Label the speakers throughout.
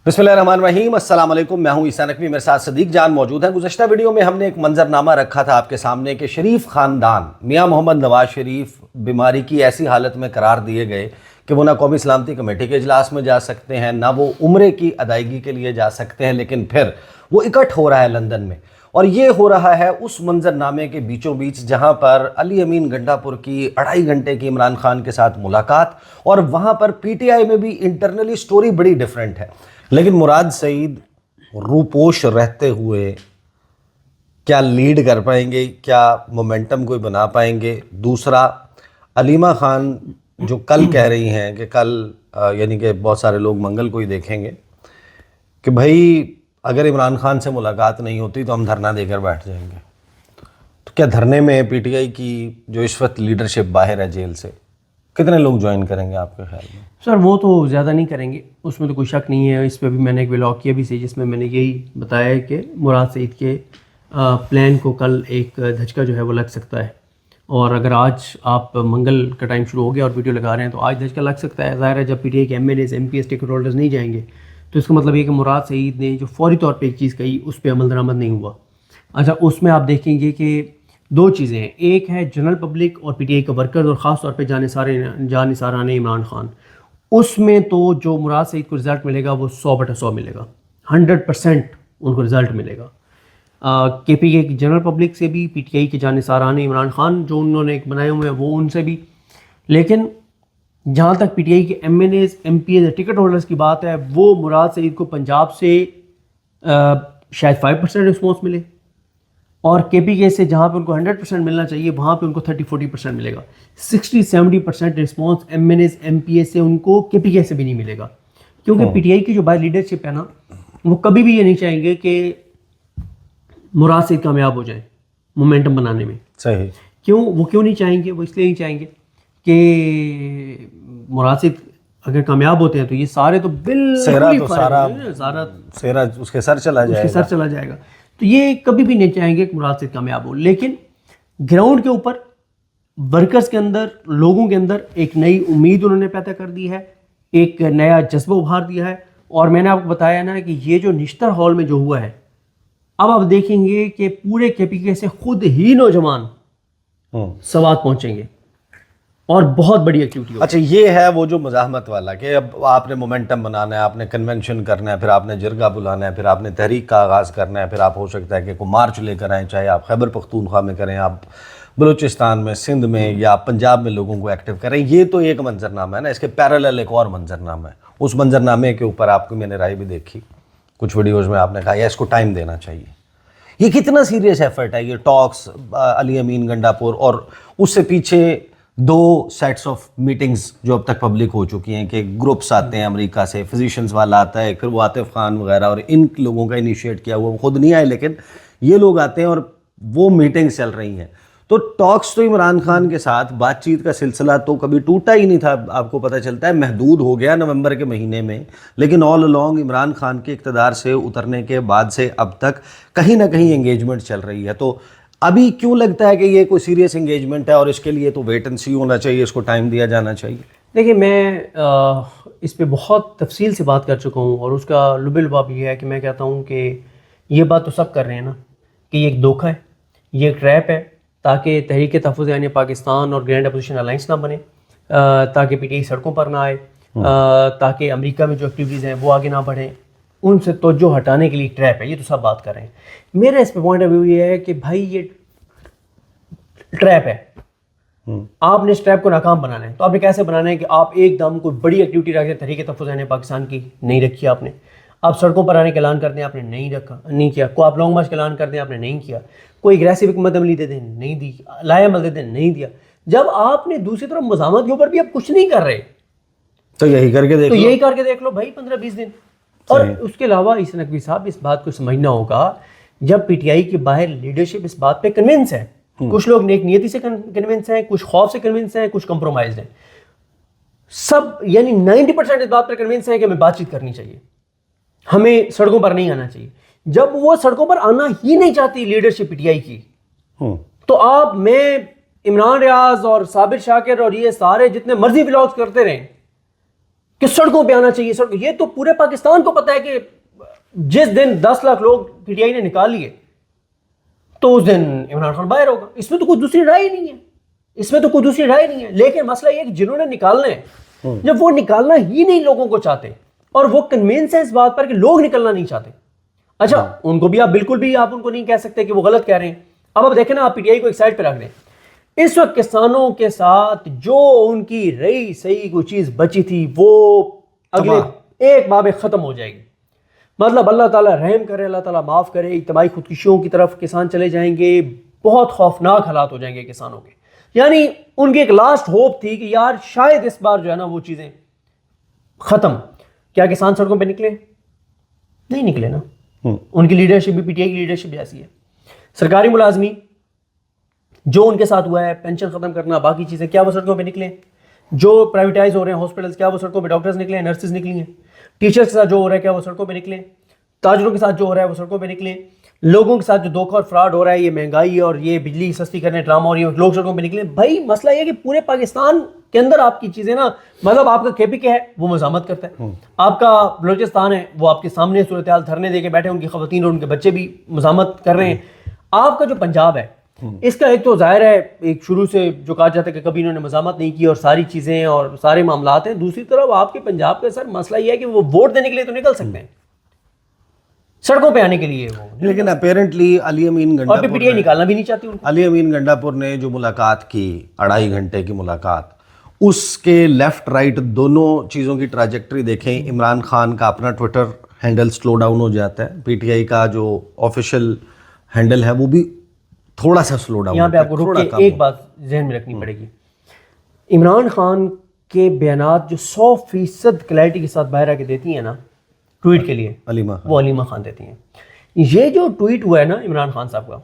Speaker 1: بسم اللہ الرحمن الرحیم، السلام علیکم، میں ہوں عیسیٰ نقوی، میرے ساتھ صدیق جان موجود ہیں۔ گزشتہ ویڈیو میں ہم نے ایک منظرنامہ رکھا تھا آپ کے سامنے کہ شریف خاندان میاں محمد نواز شریف بیماری کی ایسی حالت میں قرار دیے گئے کہ وہ نہ قومی سلامتی کمیٹی کے اجلاس میں جا سکتے ہیں، نہ وہ عمرے کی ادائیگی کے لیے جا سکتے ہیں، لیکن پھر وہ اکٹھ ہو رہا ہے لندن میں، اور یہ ہو رہا ہے اس منظرنامے کے بیچوں بیچ جہاں پر علی امین گنڈا پور کی 2.5 گھنٹے کی عمران خان کے ساتھ ملاقات، اور وہاں پر پی ٹی آئی میں بھی انٹرنلی سٹوری بڑی ڈیفرنٹ ہے، لیکن مراد سعید روپوش رہتے ہوئے کیا لیڈ کر پائیں گے، کیا مومنٹم کوئی بنا پائیں گے؟ دوسرا، علیمہ خان جو کل کہہ رہی ہیں کہ کل یعنی کہ بہت سارے لوگ منگل کو ہی دیکھیں گے کہ بھائی اگر عمران خان سے ملاقات نہیں ہوتی تو ہم دھرنا دے کر بیٹھ جائیں گے، تو کیا دھرنے میں پی ٹی آئی کی جو اس وقت لیڈرشپ باہر ہے جیل سے، کتنے لوگ جوائن کریں گے آپ کے خیال میں؟
Speaker 2: سر وہ تو زیادہ نہیں کریں گے، اس میں تو کوئی شک نہیں ہے۔ اس پہ بھی میں نے ایک ولاگ کیا بھی سی جس میں نے یہی بتایا ہے کہ مراد سعید کے پلان کو کل ایک دھچکا جو ہے وہ لگ سکتا ہے، اور اگر آج آپ منگل کا ٹائم شروع ہو گیا اور ویڈیو لگا رہے ہیں تو آج دھچکا لگ سکتا ہے۔ ظاہر ہے جب پی ٹی آئی کے MLAs MPs ticket holders نہیں جائیں گے تو اس کا مطلب یہ کہ مراد سعید نے جو فوری طور پہ ایک چیز کہی اس پہ عمل درآمد نہیں ہوا۔ اچھا، اس میں آپ دیکھیں گے کہ دو چیزیں ہیں، ایک ہے جنرل پبلک اور پی ٹی آئی کا ورکرز، اور خاص طور پہ جانثاران عمران خان، اس میں تو جو مراد سعید کو رزلٹ ملے گا وہ 100/100 ملے گا، 100% ان کو رزلٹ ملے گا۔ کے پی کے کی جنرل پبلک سے بھی، پی ٹی آئی کے جانثاران عمران خان جو انہوں نے بنائے ہوئے ہیں وہ ان سے بھی، لیکن جہاں تک پی ٹی آئی کے MNAs MPs ticket holders کی بات ہے، وہ مراد سعید کو پنجاب سے شاید 5% رسپانس ملے، اور کے پی کے سے جہاں پہ ان کو 100% ملنا چاہیے وہاں پہ ان کو 30-40% ملے گا۔ 60-70% response MNAs MPs سے ان کو کے پی کے سے بھی نہیں ملے گا، کیونکہ پی ٹی آئی کی جو باہر لیڈرشپ ہے نا، وہ کبھی بھی یہ نہیں چاہیں گے کہ مراد سعید کامیاب ہو جائیں مومنٹم بنانے میں۔
Speaker 1: صحیح۔
Speaker 2: وہ کیوں نہیں چاہیں گے؟ وہ اس لیے نہیں چاہیں گے کہ مراد سعید اگر کامیاب ہوتے ہیں تو یہ سارے تو
Speaker 1: سارا اس کے سر چلا
Speaker 2: جائے گا، تو یہ کبھی بھی نہیں چاہیں گے کہ مراد سعید کامیاب ہو۔ لیکن گراؤنڈ کے اوپر ورکرز کے اندر، لوگوں کے اندر ایک نئی امید انہوں نے پیدا کر دی ہے، ایک نیا جذبہ ابھار دیا ہے، اور میں نے آپ کو بتایا نا کہ یہ جو نشتر ہال میں جو ہوا ہے، اب آپ دیکھیں گے کہ پورے کے پی کے سے خود ہی نوجوان سوات پہنچیں گے اور بہت بڑی ایکٹیویٹی ہوگی۔
Speaker 1: اچھا، یہ ہے وہ جو مزاحمت والا کہ اب آپ نے مومنٹم بنانا ہے، آپ نے کنونشن کرنا ہے، پھر آپ نے جرگہ بلانا ہے، پھر آپ نے تحریک کا آغاز کرنا ہے، پھر آپ ہو سکتا ہے کہ کوئی مارچ لے کر آئیں، چاہے آپ خیبر پختونخوا میں کریں، آپ بلوچستان میں، سندھ میں یا پنجاب میں لوگوں کو ایکٹیو کریں۔ یہ تو ایک منظرنامہ ہے نا، اس کے پیرالل ایک اور منظرنامہ ہے۔ اس منظرنامے کے اوپر آپ کو میں نے رائے بھی دیکھی، کچھ ویڈیوز میں آپ نے کہا اس کو ٹائم دینا چاہیے۔ یہ کتنا سیریس ایفرٹ ہے یہ ٹاکس علی امین گنڈا پور، اور اس سے پیچھے 2 سیٹس آف میٹنگز جو اب تک پبلک ہو چکی ہیں کہ گروپس آتے ہیں امریکہ سے، فزیشنز والا آتا ہے، پھر وہ عاطف خان وغیرہ، اور ان لوگوں کا انیشیٹ کیا ہوا، وہ خود نہیں آئے لیکن یہ لوگ آتے ہیں اور وہ میٹنگز چل رہی ہیں۔ تو ٹاکس تو عمران خان کے ساتھ بات چیت کا سلسلہ تو کبھی ٹوٹا ہی نہیں تھا، آپ کو پتہ چلتا ہے محدود ہو گیا نومبر کے مہینے میں، لیکن آل along عمران خان کے اقتدار سے اترنے کے بعد سے اب تک کہیں نہ کہیں انگیجمنٹ چل رہی ہے۔ تو ابھی کیوں لگتا ہے کہ یہ کوئی سیریس انگیجمنٹ ہے اور اس کے لیے تو ویٹ اینڈ سی ہونا چاہیے، اس کو ٹائم دیا جانا چاہیے؟
Speaker 2: دیکھیں، میں اس پہ بہت تفصیل سے بات کر چکا ہوں، اور اس کا لب لباب یہ ہے کہ میں کہتا ہوں کہ یہ بات تو سب کر رہے ہیں نا کہ یہ ایک دھوکہ ہے، یہ ایک ٹریپ ہے، تاکہ تحریک تحفظ یعنی پاکستان اور گرینڈ اپوزیشن الائنس نہ بنے، تاکہ پی ٹی آئی سڑکوں پر نہ آئے، تاکہ امریکہ میں جو ایکٹیویٹیز ہیں وہ آگے نہ بڑھیں، ان سے توجہ ہٹانے کے لیے ٹریپ ہے۔ یہ تو سب بات کر رہے ہیں۔ میرا اس پہ پوائنٹ آف ویو یہ ہے کہ بھائی یہ ٹریپ ہے، آپ نے اس ٹریپ کو ناکام بنانا ہے، تو آپ نے کیسے بنانا ہے کہ آپ ایک دم کوئی بڑی ایکٹیویٹی رکھتے ہیں، تحریک تحفظ یعنی پاکستان کی نہیں رکھی آپ نے، آپ سڑکوں پر آنے کا اعلان کر دیں، آپ نے نہیں کیا، کوئی آپ لانگ مارچ کا اعلان کر دیں، آپ نے نہیں کیا، کوئی اگریسو حکمت عملی دے دیں، نہیں دی، لائے عمل دے دیں، نہیں دیا۔ جب آپ نے دوسری طرف مزاحمت کے اوپر بھی آپ کچھ نہیں کر رہے
Speaker 1: تو یہی کر کے دیکھ لو
Speaker 2: بھائی 15-20 دن۔ اور اس کے علاوہ عیسیٰ نقوی صاحب اس بات کو سمجھنا ہوگا، جب پی ٹی آئی کی باہر لیڈرشپ اس بات پہ کنونس ہے، کچھ لوگ نیک نیتی سے کنونس ہیں، کچھ خوف سے کنونس ہیں، کچھ کمپرومائزڈ ہیں، سب یعنی 90% اس بات پر کنونس ہیں کہ ہمیں بات چیت کرنی چاہیے، ہمیں سڑکوں پر نہیں آنا چاہیے۔ جب وہ سڑکوں پر آنا ہی نہیں چاہتی لیڈرشپ پی ٹی آئی کی، تو آپ میں عمران ریاض اور صابر شاکر اور یہ سارے جتنے مرضی ولاگز کرتے رہیں، کہ سڑکوں پہ آنا چاہیے. یہ تو پورے پاکستان کو پتا ہے کہ جس دن 10 لاکھ لوگ پی ٹی آئی نے نکال لیے تو اس دن عمران خان باہر ہوگا. اس میں تو کوئی دوسری رائے نہیں ہے. لیکن مسئلہ یہ ہے کہ جنہوں نے نکالنا ہے جب وہ نکالنا ہی نہیں لوگوں کو چاہتے اور وہ کنوینس ہے اس بات پر کہ لوگ نکلنا نہیں چاہتے. اچھا ان کو بھی آپ بالکل بھی آپ ان کو نہیں کہہ سکتے کہ وہ غلط کہہ رہے ہیں. اب آپ دیکھیں نا, آپ پی ٹی آئی کو ایک سائڈ پہ رکھ دیں. اس وقت کسانوں کے ساتھ جو ان کی رہی صحیح کوئی چیز بچی تھی وہ اگلے ایک ماہ میں ختم ہو جائے گی. مطلب اللہ تعالیٰ رحم کرے, اللہ تعالیٰ معاف کرے, اجتماعی خودکشیوں کی طرف کسان چلے جائیں گے, بہت خوفناک حالات ہو جائیں گے کسانوں کے. یعنی ان کی ایک لاسٹ ہوپ تھی کہ یار شاید اس بار جو ہے نا وہ چیزیں ختم. کیا کسان سڑکوں پہ نکلے؟ نہیں نکلے نا. ان کی لیڈرشپ بھی پی ٹی آئی کی لیڈرشپ ایسی ہے. سرکاری ملازمین جو ان کے ساتھ ہوا ہے, پینشن ختم کرنا, باقی چیزیں, کیا وہ سڑکوں پہ نکلے؟ جو پرائیویٹائز ہو رہے ہیں ہاسپٹلس, کیا وہ سڑکوں پہ ڈاکٹرز نکلے ہیں, نرسز نکلی ہیں؟ ٹیچرز کے ساتھ جو ہو رہا ہے کیا وہ سڑکوں پہ نکلے؟ تاجروں کے ساتھ جو ہو رہا ہے وہ سڑکوں پہ نکلے؟ لوگوں کے ساتھ جو دھوکہ اور فراڈ ہو رہا ہے, یہ مہنگائی اور یہ بجلی سستی کرنے ڈرامہ ہو رہی ہے, لوگ سڑکوں پہ نکلے. بھائی مسئلہ یہ ہے کہ پورے پاکستان کے اندر آپ کی چیزیں نا, مطلب آپ کا کے پی کے ہے وہ مزاحمت کرتا ہے, آپ کا بلوچستان ہے وہ آپ کے سامنے صورتحال دھرنے دے کے بیٹھے, ان کی خواتین اور ان کے بچے بھی مزاحمت کر رہے ہیں. آپ کا جو پنجاب ہے اس کا ایک تو ظاہر ہے ایک شروع سے جو کہا جاتا ہے کہ کبھی انہوں نے مزاحمت نہیں کی اور ساری چیزیں اور سارے معاملات ہیں. دوسری طرف آپ کے پنجاب کا سر مسئلہ یہ ہے کہ وہ ووٹ دینے کے لیے تو نکل سکتے ہیں, سڑکوں پہ آنے کے لیے وہ,
Speaker 1: لیکن اپیرنٹلی علی امین گنڈا
Speaker 2: اور پی ٹی آئی نکالنا بھی نہیں چاہتی.
Speaker 1: علی امین گنڈا پور نے جو ملاقات کی 2.5 گھنٹے کی ملاقات, اس کے لیفٹ رائٹ دونوں چیزوں کی ٹراجیکٹری دیکھیں. عمران خان کا اپنا ٹویٹر ہینڈل سلو ڈاؤن ہو جاتا ہے, پی ٹی آئی کا جو آفیشیل ہینڈل ہے وہ بھی تھوڑا سا سلو ڈاؤن.
Speaker 2: یہاں پہ آپ کو رک کے ایک بات ذہن میں رکھنی پڑے گی. عمران خان کے بیانات جو 100% کلیئرٹی کے ساتھ باہر آ کے دیتی ہیں نا ٹویٹ کے لیے, وہ علیمہ خان دیتی ہیں. یہ جو ٹویٹ ہوا ہے نا عمران خان صاحب کا,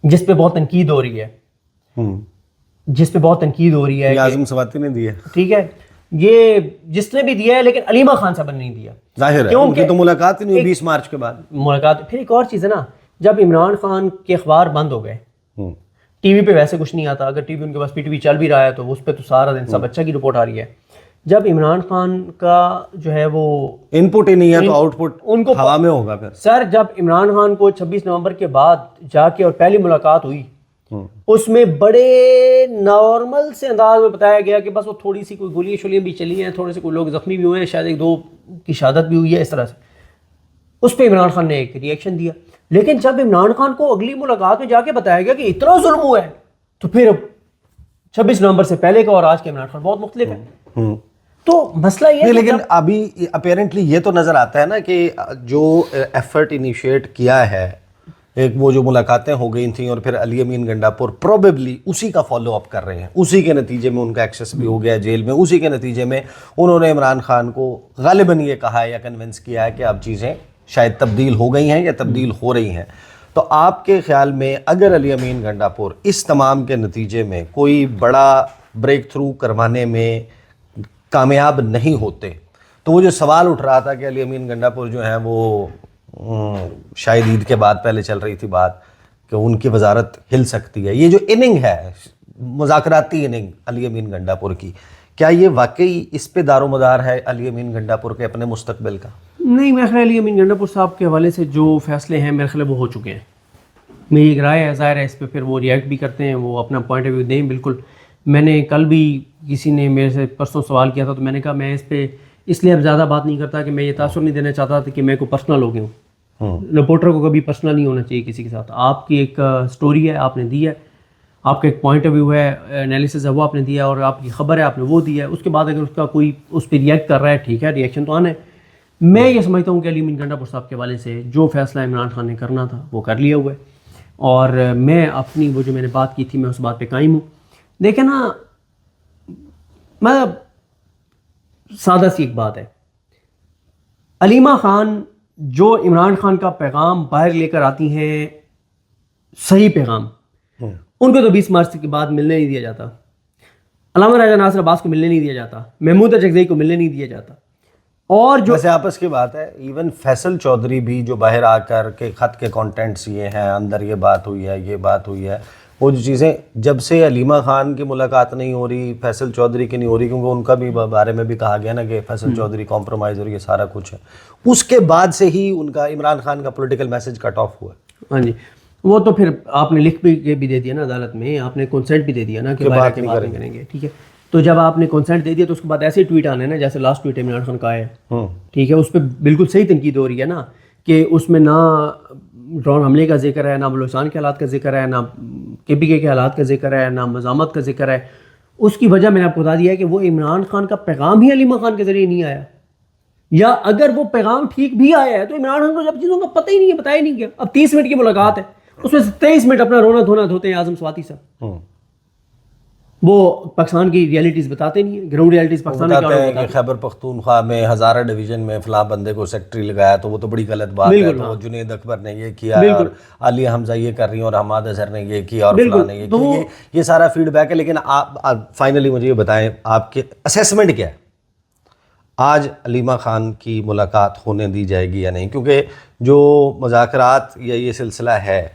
Speaker 2: جس پہ بہت تنقید ہو رہی ہے,
Speaker 1: اعظم سواتی نے دیا,
Speaker 2: ٹھیک ہے, یہ جس نے بھی دیا ہے لیکن علیمہ خان صاحب نے نہیں دیا.
Speaker 1: ظاہر ہے ان کی تو ملاقات ہی نہیں ہوئی 20 مارچ کے بعد
Speaker 2: ملاقات. پھر ایک اور چیز ہے نا, جب عمران خان کے اخبار بند ہو گئے, ٹی وی پہ ویسے کچھ نہیں آتا, اگر ٹی وی ان کے پاس پی ٹی وی چل بھی رہا ہے تو اس پہ تو سارا دن سب اچھا کی رپورٹ آ رہی ہے. جب عمران خان کا جو ہے وہ
Speaker 1: ان پٹ ہی نہیں ہے تو آؤٹ پٹ ان کو ہوا میں ہوگا. پھر
Speaker 2: سر جب عمران خان کو 26 نومبر کے بعد جا کے اور پہلی ملاقات ہوئی, اس میں بڑے نارمل سے انداز میں بتایا گیا کہ بس وہ تھوڑی سی کوئی گولیاں شولیاں بھی چلی ہیں, تھوڑے سے کوئی لوگ زخمی بھی ہوئے ہیں, شاید 1-2 کی شہادت بھی ہوئی ہے, اس طرح سے. اس پہ عمران خان نے ایک ری ایکشن دیا. لیکن جب عمران خان کو اگلی ملاقات میں جا کے بتایا گیا کہ اتنا ظلم ہوا ہے, تو پھر 26 نومبر سے پہلے کا اور آج کے عمران خان بہت مختلف ہے. تو مسئلہ یہ ہے,
Speaker 1: لیکن ابھی اپیرنٹلی یہ تو نظر آتا ہے نا کہ جو ایفرٹ انیشیٹ کیا ہے, ایک وہ جو ملاقاتیں ہو گئی تھیں اور پھر علی امین گنڈا پور پروبیبلی اسی کا فالو اپ کر رہے ہیں, اسی کے نتیجے میں ان کا ایکسیس بھی ہو گیا جیل میں, اسی کے نتیجے میں انہوں نے عمران خان کو غالباً یہ کہا ہے یا کنونس کیا ہے کہ اب چیزیں شاید تبدیل ہو گئی ہیں یا تبدیل ہو رہی ہیں. تو آپ کے خیال میں اگر علی امین گنڈا پور اس تمام کے نتیجے میں کوئی بڑا بریک تھرو کروانے میں کامیاب نہیں ہوتے, تو وہ جو سوال اٹھ رہا تھا کہ علی امین گنڈا پور جو ہیں وہ شاید عید کے بعد پہلے چل رہی تھی بات کہ ان کی وزارت ہل سکتی ہے, یہ جو اننگ ہے مذاکراتی اننگ علی امین گنڈا پور کی, کیا یہ واقعی اس پہ دار و مدار ہے علی امین گنڈا پور کے اپنے مستقبل کا؟
Speaker 2: نہیں, میرے خیال علی امین گنڈا پور صاحب کے حوالے سے جو فیصلے ہیں میرے خیال وہ ہو چکے ہیں. میری ایک رائے ہے, ظاہر ہے اس پہ پھر وہ ریئیکٹ بھی کرتے ہیں, وہ اپنا پوائنٹ آف ویو دیں. بالکل, میں نے کل بھی کسی نے میرے سے پرسنل سوال کیا تھا تو میں نے کہا میں اس پہ اس لیے اب زیادہ بات نہیں کرتا کہ میں یہ تاثر نہیں دینا چاہتا تھا کہ میں کوئی پرسنل ہو گیا ہوں. رپورٹر کو کبھی پرسنل نہیں ہونا چاہیے کسی کے ساتھ. آپ کی ایک سٹوری ہے, آپ نے دی ہے, آپ کا ایک پوائنٹ آف ویو ہے, انالیسس ہے وہ آپ نے دیا, اور آپ کی خبر ہے آپ نے وہ دیا ہے. اس کے بعد اگر اس کا کوئی اس پہ ریئیکٹ کر رہا ہے, ٹھیک ہے, ریئیکشن تو آنا ہے. میں یہ سمجھتا ہوں کہ علی امین گنڈا پور صاحب کے حوالے سے جو فیصلہ عمران خان نے کرنا تھا وہ کر لیا ہوا ہے, اور میں اپنی وہ جو میں نے بات کی تھی میں اس بات پہ قائم ہوں. دیکھیں نا, مطلب سادہ سی ایک بات ہے, علیمہ خان جو عمران خان کا پیغام باہر لے کر آتی ہیں, صحیح پیغام, ان کو تو 20 مارچ کے بعد ملنے نہیں دیا جاتا, علامہ راجہ ناصر عباس کو ملنے نہیں دیا جاتا, محمود اچکزئی کو ملنے نہیں دیا جاتا. اور جو
Speaker 1: ویسے آپس کی بات ہے, ایون فیصل چودھری بھی جو باہر آ کر کے خط کے کانٹینٹس یہ ہیں, اندر یہ بات ہوئی ہے, یہ بات ہوئی ہے, وہ جو چیزیں جب سے علیمہ خان کی ملاقات نہیں ہو رہی، فیصل چودھری کی نہیں ہو رہی، کیونکہ ان کا بھی بارے میں بھی کہا گیا نا کہ فیصل چودھری کمپرومائز اور یہ سارا کچھ ہے، اس کے بعد سے ہی ان کا عمران خان کا پولیٹیکل میسج کٹ آف ہوا ہے۔
Speaker 2: ہاں جی، وہ تو پھر آپ نے لکھ بھی دے دیا نا عدالت میں، آپ نے کنسنٹ بھی دے دیا نا کہ بات نہیں کریں گے، ٹھیک ہے۔ تو جب آپ نے کنسنٹ دے دیا تو اس کے بعد ایسے ٹویٹ آنے نا جیسے لاسٹ ٹویٹ عمران خان کا ہے، ٹھیک ہے، اس پہ بالکل صحیح تنقید ہو رہی ہے نا کہ اس میں نہ ڈرون حملے کا ذکر ہے، نہ بلوچستان کے حالات کا ذکر ہے، نہ KPK کے حالات کا ذکر ہے، نہ مزاحمت کا ذکر ہے۔ اس کی وجہ میں نے آپ کو بتا دیا ہے کہ وہ عمران خان کا پیغام ہی علیمہ خان کے ذریعے نہیں آیا، یا اگر وہ پیغام ٹھیک بھی آیا ہے تو عمران خان کو جب چیزوں کا پتہ ہی نہیں ہے، بتایا نہیں گیا۔ اب 30 منٹ کی ملاقات ہے، اس میں سے 23 منٹ اپنا رونا دھونا دھوتے ہیں اعظم سواتی صاحب، وہ پاکستان کی ریئلٹیز بتاتے نہیں ہیں، گراؤنڈ ریئلٹیز پاکستان کی
Speaker 1: بتاتے ہیں کہ خیبر پختونخوا میں ہزارہ ڈویژن میں فلاں بندے کو سیکٹری لگایا تو وہ تو بڑی غلط بات ہے، تو جنید اکبر نے یہ کیا اور عالیہ حمزہ یہ کر رہی ہیں اور حماد اظہر نے یہ کیا اور فلاں نے یہ کیا، یہ سارا فیڈ بیک ہے۔ لیکن آپ فائنلی مجھے یہ بتائیں آپ کے اسیسمنٹ کیا ہے، آج علیمہ خان کی ملاقات ہونے دی جائے گی یا نہیں؟ کیونکہ جو مذاکرات یا یہ سلسلہ ہے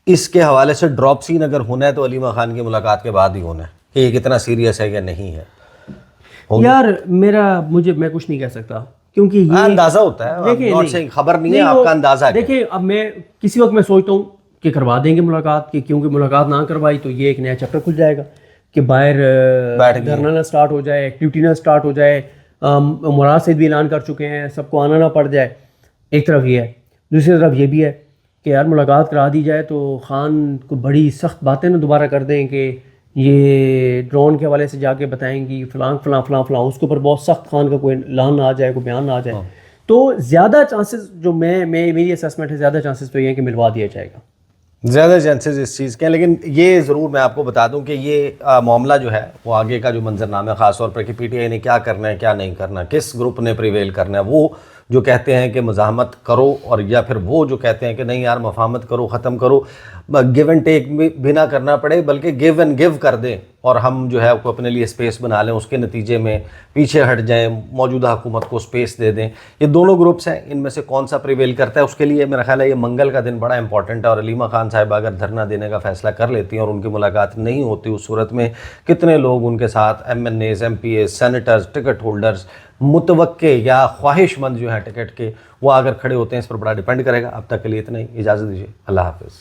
Speaker 1: اس کے حوالے سے ڈراپ سین اگر ہونا ہے تو علیمہ خان کی ملاقات کے بعد ہی ہونا ہے کہ یہ کتنا سیریس ہے یا نہیں ہے۔
Speaker 2: یار میں کچھ نہیں کہہ سکتا کیونکہ یہ
Speaker 1: اندازہ ہوتا ہے، خبر نہیں ہے، آپ کا اندازہ ہے۔
Speaker 2: دیکھیں اب میں کسی وقت میں سوچتا ہوں کہ کروا دیں گے ملاقات، کہ کیونکہ ملاقات نہ کروائی تو یہ ایک نیا چیپٹر کھل جائے گا کہ باہر دھرنا نہ اسٹارٹ ہو جائے، ایکٹیویٹی نہ اسٹارٹ ہو جائے، مراد سعید بھی اعلان کر چکے ہیں، سب کو آنا نہ پڑ جائے۔ ایک طرف یہ ہے، دوسری طرف یہ بھی ہے کہ یار ملاقات کرا دی جائے تو خان کو بڑی سخت باتیں نہ دوبارہ کر دیں کہ یہ ڈرون کے حوالے سے جا کے بتائیں گی فلاں فلاں فلاں فلاں، اس کے اوپر بہت سخت خان کا کوئی اعلان نہ آ جائے، کوئی بیان نہ آ جائے۔ تو زیادہ چانسز جو میری اسیسمنٹ ہے، زیادہ چانسز تو یہ ہیں کہ ملوا دیا جائے گا،
Speaker 1: زیادہ چانسز اس چیز کے ہیں۔ لیکن یہ ضرور میں آپ کو بتا دوں کہ یہ معاملہ جو ہے وہ آگے کا جو منظرنامہ ہے، خاص طور پر کہ PTI نے کیا کرنا ہے کیا نہیں کرنا، کس گروپ نے پریویل کرنا ہے، وہ جو کہتے ہیں کہ مزاحمت کرو اور یا پھر وہ جو کہتے ہیں کہ نہیں یار مفاہمت کرو، ختم کرو، گیو اینڈ ٹیک بھی نہ کرنا پڑے بلکہ گیو اینڈ گیو کر دیں اور ہم جو ہے کو اپنے لیے اسپیس بنا لیں، اس کے نتیجے میں پیچھے ہٹ جائیں، موجودہ حکومت کو اسپیس دے دیں۔ یہ دونوں گروپس ہیں، ان میں سے کون سا پریویل کرتا ہے اس کے لیے میرا خیال ہے یہ منگل کا دن بڑا امپورٹنٹ ہے۔ اور علیمہ خان صاحبہ اگر دھرنا دینے کا فیصلہ کر لیتی ہیں اور ان کی ملاقات نہیں ہوتی، اس صورت میں کتنے لوگ ان کے ساتھ MNAs MPAs senators ticket holders متوقع یا خواہش مند جو ہیں ٹکٹ کے، وہ اگر کھڑے ہوتے ہیں، اس پر بڑا ڈیپینڈ کرے گا۔ اب تک کے لیے اتنا ہی، اجازت دیجیے، اللہ حافظ۔